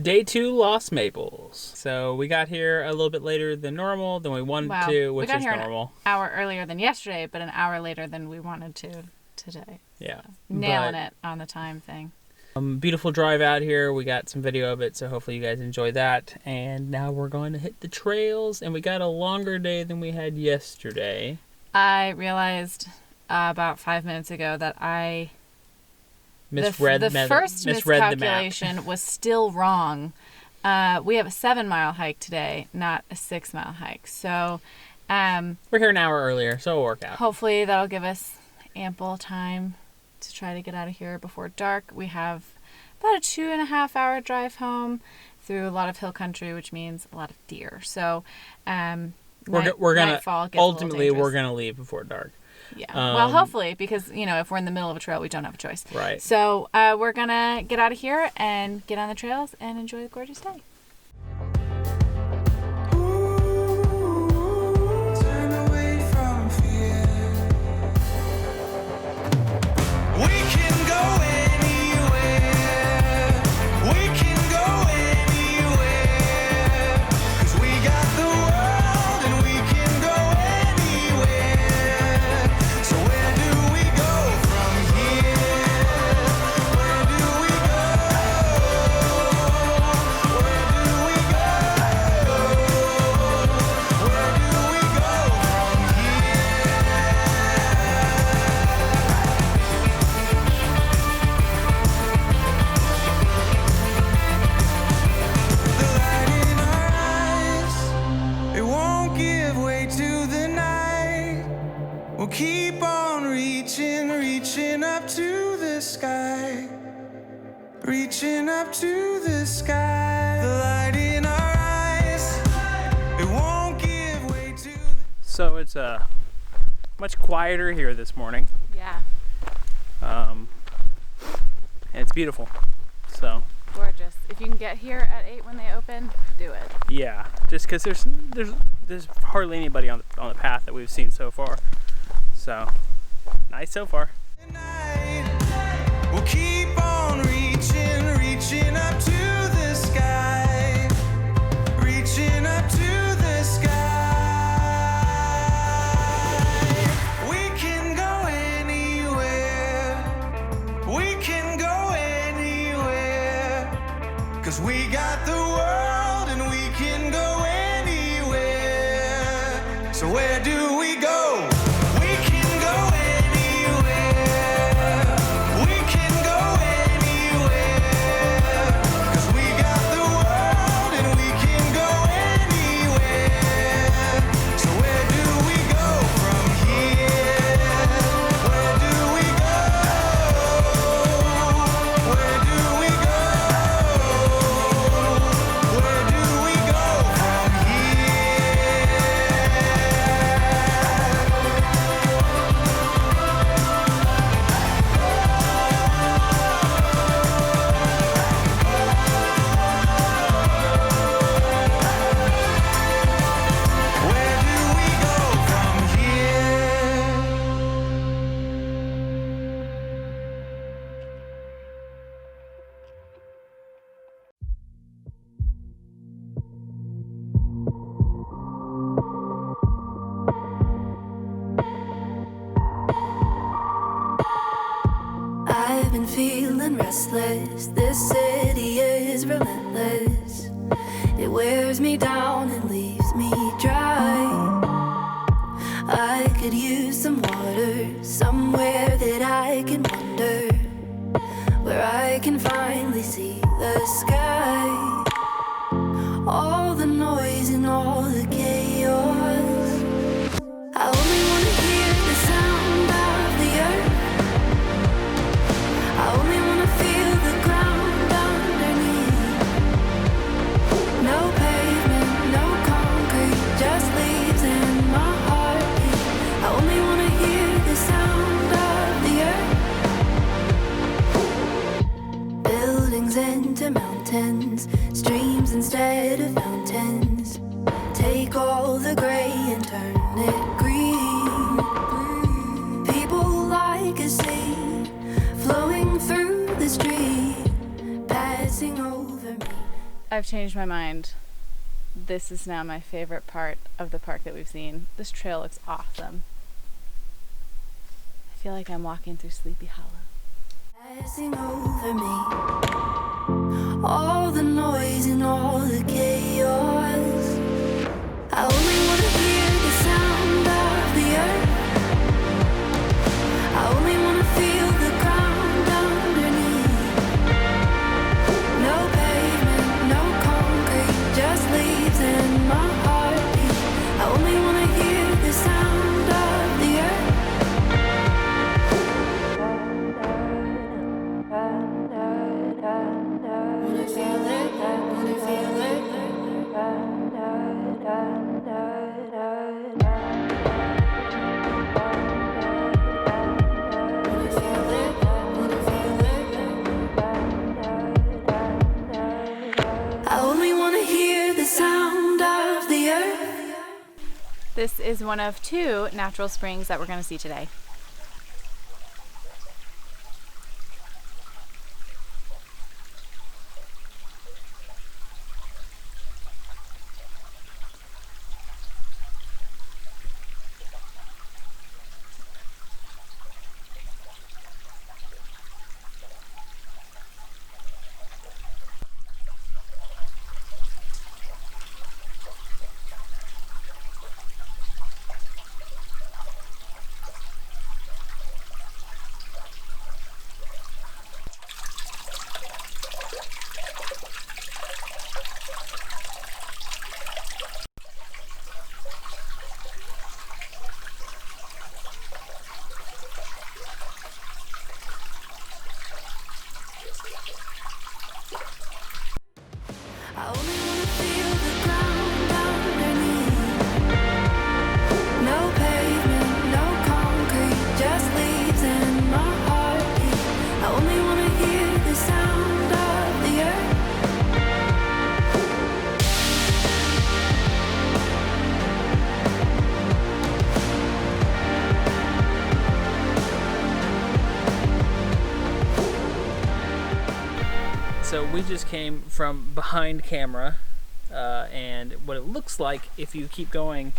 Day 2, Lost Maples. So we got here a little bit later than normal, than we wanted to, which is normal. We got here an hour earlier than yesterday, but an hour later than we wanted to today. Yeah. So, nailing it on the time thing. Beautiful drive out here. We got some video of it, so hopefully you guys enjoy that. And now we're going to hit the trails, and we got a longer day than we had yesterday. I realized about 5 minutes ago that I misread the first miscalculation was still wrong. We have a 7-mile hike today, not a 6-mile hike. So we're here an hour earlier, so it'll work out. Hopefully that'll give us ample time to try to get out of here before dark. We have about a 2.5-hour drive home through a lot of hill country, which means a lot of deer. So we're gonna leave before dark. Yeah. Well, hopefully, because if we're in the middle of a trail, we don't have a choice. Right. So we're gonna get out of here and get on the trails and enjoy the gorgeous day. Keep on reaching up to the sky, reaching up to the sky. The light in our eyes, it won't give way to. So it's much quieter here this morning. Yeah. And it's beautiful. So. Gorgeous. If you can get here at 8 when they open, do it. Yeah, just because there's hardly anybody on the path that we've seen so far. So, nice so far. We'll keep on reaching up to the sky, reaching up to the sky. We can go anywhere, we can go anywhere, 'cause we got the world and we can go anywhere. So where do we go? Feeling restless, this city is relentless. It wears me down and leaves me dry. I could use some water, somewhere that I can wander, where I can finally see the sky. All the noise and all the chaos, I only want to hear the sound of the earth. I only want to feel the ground underneath. No pavement, no concrete, just leaves and my heartbeat. I only want to hear the sound of the earth. Buildings into mountains, streams instead of fountains. Take all the gray and turn it green. People like a sea flowing through the street, passing over me. I've changed my mind. This is now my favorite part of the park that we've seen. This trail looks awesome. I feel like I'm walking through Sleepy Hollow. Passing over me, all the noise and all the chaos. I only want to hear the sound of the earth. I only want to feel the ground underneath. No pavement, no concrete, just leaves and my heartbeat. I only want to hear the sound of the earth. Wanna feel it, wanna feel it. I only want to hear the sound of the earth. This is one of 2 natural springs that we're going to see today. I only want to feel the ground underneath. No pavement, no concrete, just leaves and my heartbeat. I only want to hear the sound of the earth. So we just came from behind camera, and what it looks like if you keep going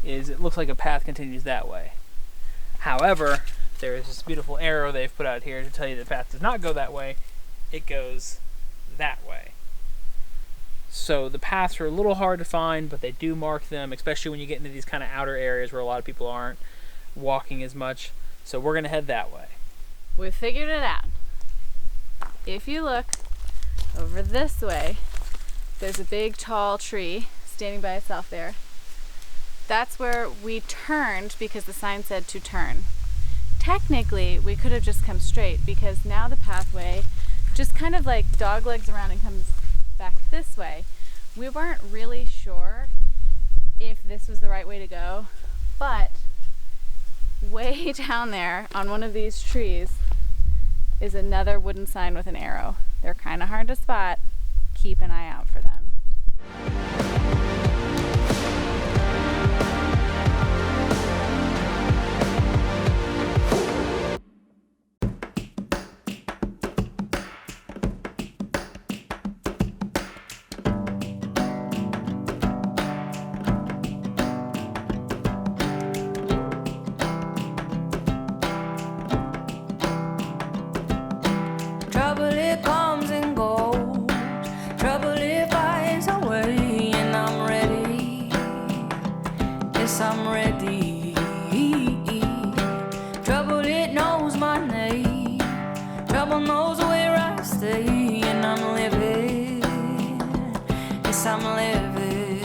is it looks like a path continues that way. However, there is this beautiful arrow they've put out here to tell you the path does not go that way. It goes that way. So the paths are a little hard to find, but they do mark them, especially when you get into these kind of outer areas where a lot of people aren't walking as much. So we're going to head that way. We figured it out. If you look over this way, there's a big tall tree standing by itself there. That's where we turned because the sign said to turn. Technically, we could have just come straight because now the pathway just kind of like dog legs around and comes back this way. We weren't really sure if this was the right way to go, but way down there on one of these trees is another wooden sign with an arrow. They're kind of hard to spot. Keep an eye out for them. Trouble it comes and goes. Trouble it finds a way, and I'm ready. Yes, I'm ready. Trouble it knows my name. Trouble knows where I stay, and I'm living. Yes, I'm living.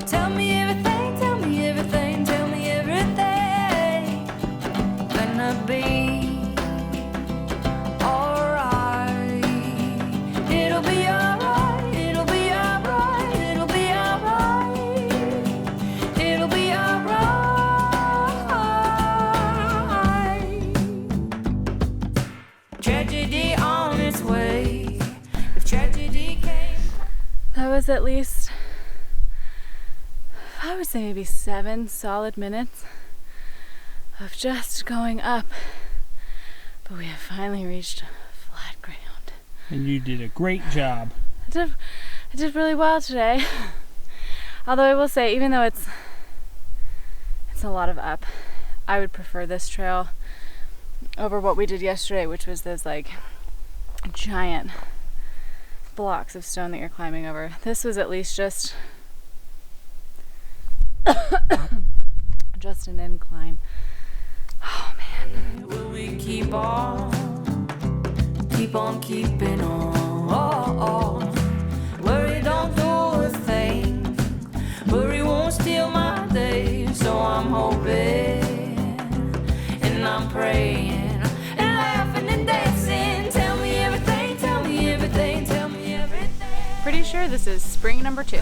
Tell me everything, tell me everything, tell me everything. Gonna be That was at least, I would say maybe 7 solid minutes of just going up. But we have finally reached flat ground. And you did a great job. I did really well today. Although I will say, even though it's a lot of up, I would prefer this trail over what we did yesterday, which was those like giant blocks of stone that you're climbing over. This was at least just just an incline. Oh man. Will we keep on keeping on? Worry don't do a thing. Worry won't steal my day. So I'm hoping and I'm praying and laughing and dancing. Tell me everything, tell me everything, tell me everything. Pretty sure this is spring number 2.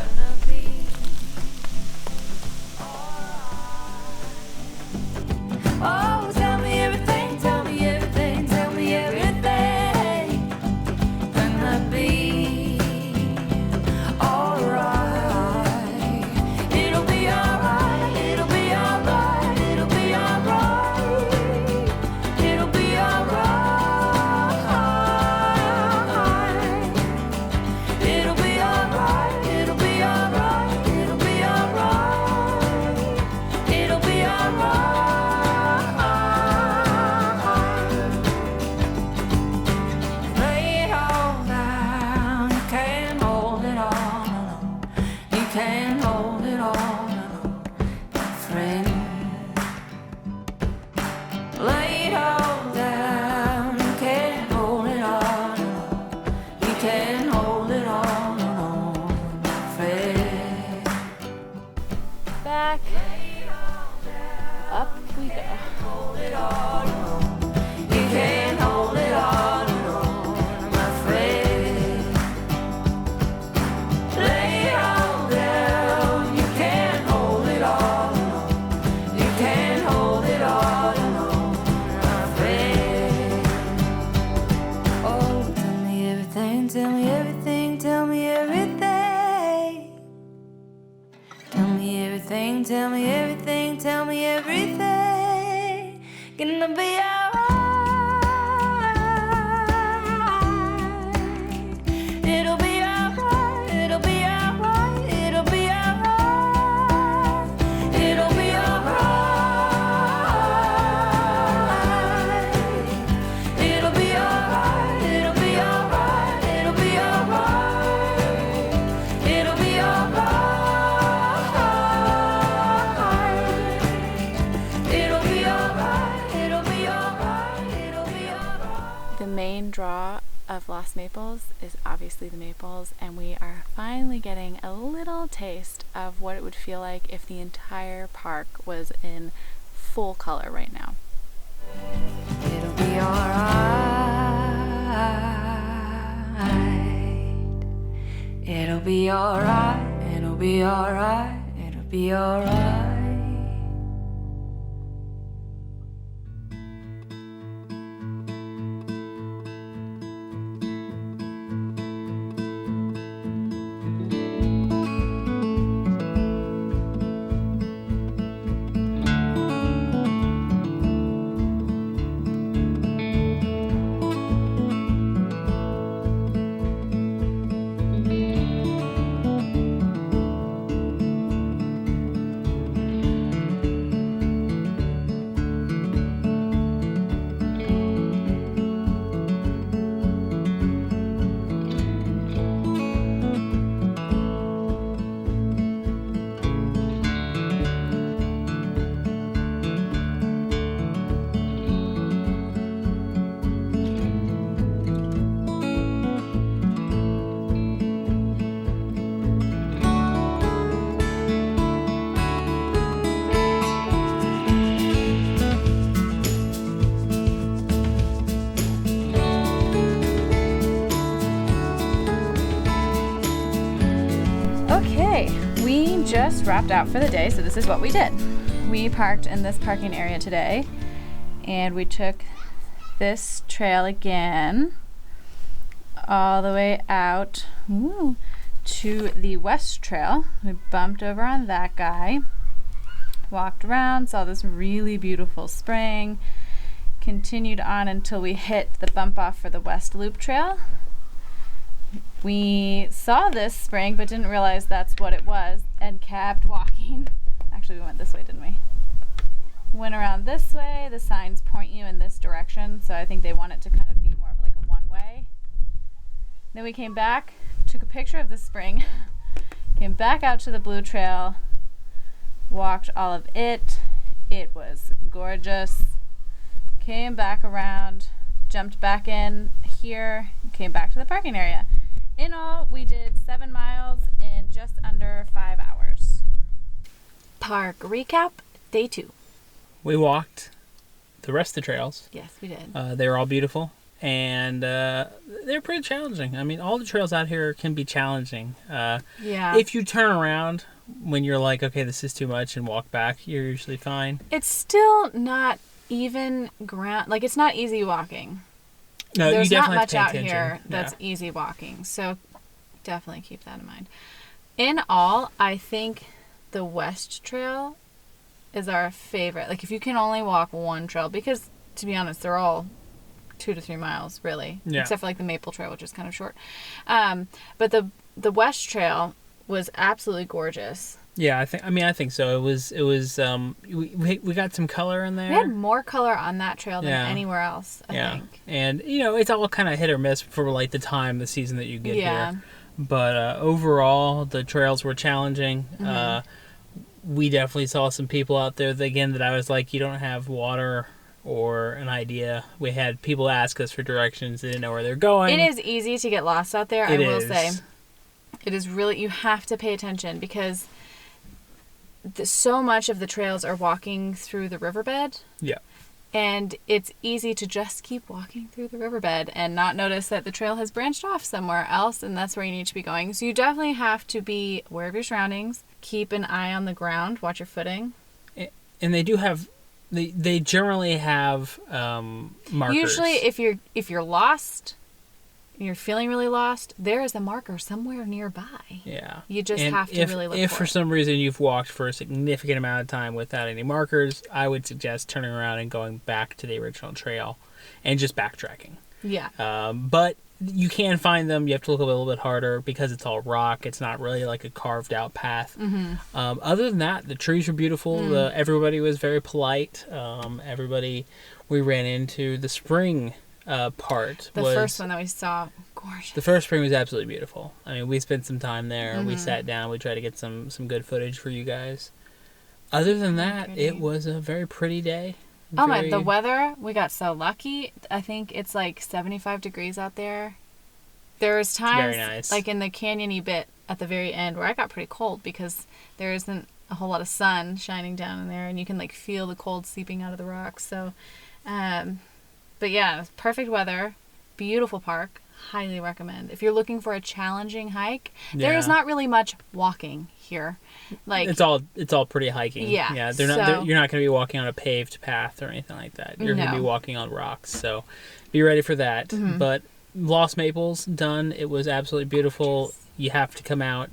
Oh, tell me everything, tell me everything, tell me everything. Gonna be alright. It'll be alright, it'll be alright, it'll be alright. It'll be alright. It'll be alright, it'll be alright, it'll be alright. It'll be alright. Back. Up we go. Hold it all alone. You can't hold it all alone, my friend. Lay it all down. You can't hold it all alone. You can't hold it all alone, my friend. Oh, tell me everything, tell me everything, tell me everything. Tell me everything, tell me everything, tell me everything. Gonna be alright. It'll be alright, it'll be alright, it'll be alright. It'll be alright. It'll be alright, it'll be alright, it'll be alright. It'll be alright. The main draw of Lost Maples is obviously the maples, and we are finally getting a little taste of what it would feel like if the entire park was in full color right now. It'll be alright. It'll be alright. It'll be alright. It'll be alright. We just wrapped out for the day, so this is what we did. We parked in this parking area today, and we took this trail again all the way out to the west trail. We bumped over on that guy, walked around, saw this really beautiful spring, continued on until we hit the bump off for the west loop trail, we saw this spring but didn't realize that's what it was and kept walking. Actually, we went this way, didn't we? Went around this way. The signs point you in this direction, so I think they want it to kind of be more of like a one-way. Then we came back, took a picture of the spring, came back out to the Blue Trail, walked all of it. It was gorgeous. Came back around, jumped back in here, came back to the parking area. In all, we did 7 miles in just under 5 hours. Park recap, day 2. We walked the rest of the trails. Yes, we did. They were all beautiful, and they're pretty challenging. I mean, all the trails out here can be challenging. Yeah. If you turn around when you're like, okay, this is too much, and walk back, you're usually fine. It's still not even ground. Like, it's not easy walking. No, There's you not definitely much have out to pay here attention. that's easy walking, so definitely keep that in mind. In all, I think the West Trail is our favorite. Like, if you can only walk one trail, because to be honest, they're all 2 to 3 miles, really, except for like the Maple Trail, which is kind of short. But the West Trail was absolutely gorgeous. Yeah, I think so. It was we got some color in there. We had more color on that trail than anywhere else, I think. And it's all kind of hit or miss for like the time, the season that you get here. But overall, the trails were challenging. Mm-hmm. We definitely saw some people out there that I was like, you don't have water or an idea. We had people ask us for directions. They didn't know where they're going. It is easy to get lost out there, I will say. It is really, you have to pay attention because so much of the trails are walking through the riverbed. Yeah. And it's easy to just keep walking through the riverbed and not notice that the trail has branched off somewhere else, and that's where you need to be going. So you definitely have to be aware of your surroundings, keep an eye on the ground, watch your footing. And they do have, they generally have markers. Usually if you're lost, you're feeling really lost, there is a marker somewhere nearby. Yeah. You just have to really look for it. If for some reason you've walked for a significant amount of time without any markers, I would suggest turning around and going back to the original trail and just backtracking. Yeah. But you can find them. You have to look a little bit harder because it's all rock. It's not really like a carved out path. Mm-hmm. Other than that, the trees were beautiful. Everybody was very polite. Everybody we ran into, the spring part the was first one that we saw, gorgeous. the first spring was absolutely beautiful. I mean, we spent some time there. Mm-hmm. We sat down. We tried to get some good footage for you guys. Other than that, it was a very pretty day. Oh my, the weather, we got so lucky. I think it's like 75 degrees out there. There was times, very nice. like in the canyon-y bit at the very end, where I got pretty cold because there isn't a whole lot of sun shining down in there, and you can like feel the cold seeping out of the rocks. So, but yeah, perfect weather, beautiful park, highly recommend. If you're looking for a challenging hike, there is not really much walking here. Like it's all pretty hiking. Yeah. Yeah, you're not going to be walking on a paved path or anything like that. You're going to be walking on rocks. So, be ready for that. Mm-hmm. But Lost Maples done. It was absolutely beautiful. You have to come out,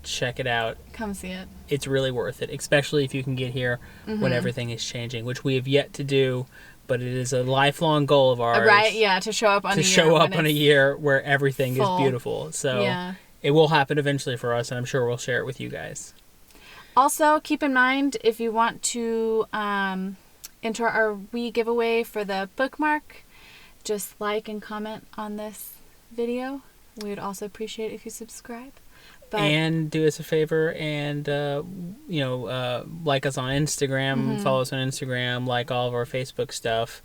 check it out. Come see it. It's really worth it, especially if you can get here when everything is changing, which we have yet to do. But it is a lifelong goal of ours. Right, yeah, to show up on a year where everything is beautiful. So it will happen eventually for us, and I'm sure we'll share it with you guys. Also, keep in mind, if you want to enter our wee giveaway for the bookmark, just like and comment on this video. We would also appreciate it if you subscribe. And do us a favor and, like us on Instagram, follow us on Instagram, like all of our Facebook stuff,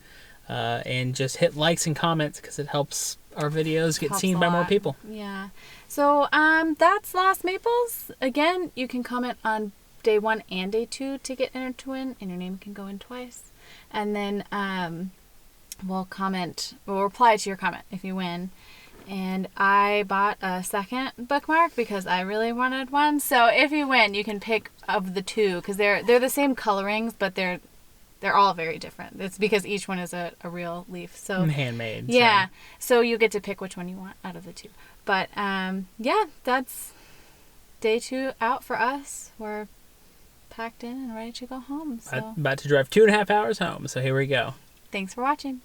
and just hit likes and comments because it helps our videos get seen by more people. Yeah. So that's Lost Maples. Again, you can comment on day 1 and day 2 to get entered to win, and your name can go in twice. And then we'll reply to your comment if you win. And I bought a second bookmark because I really wanted one. So if you win, you can pick of the two because they're the same colorings, but they're all very different. It's because each one is a real leaf. So handmade. Yeah. So you get to pick which one you want out of the two. But that's day 2 out for us. We're packed in and ready to go home. So about to drive 2.5 hours home. So here we go. Thanks for watching.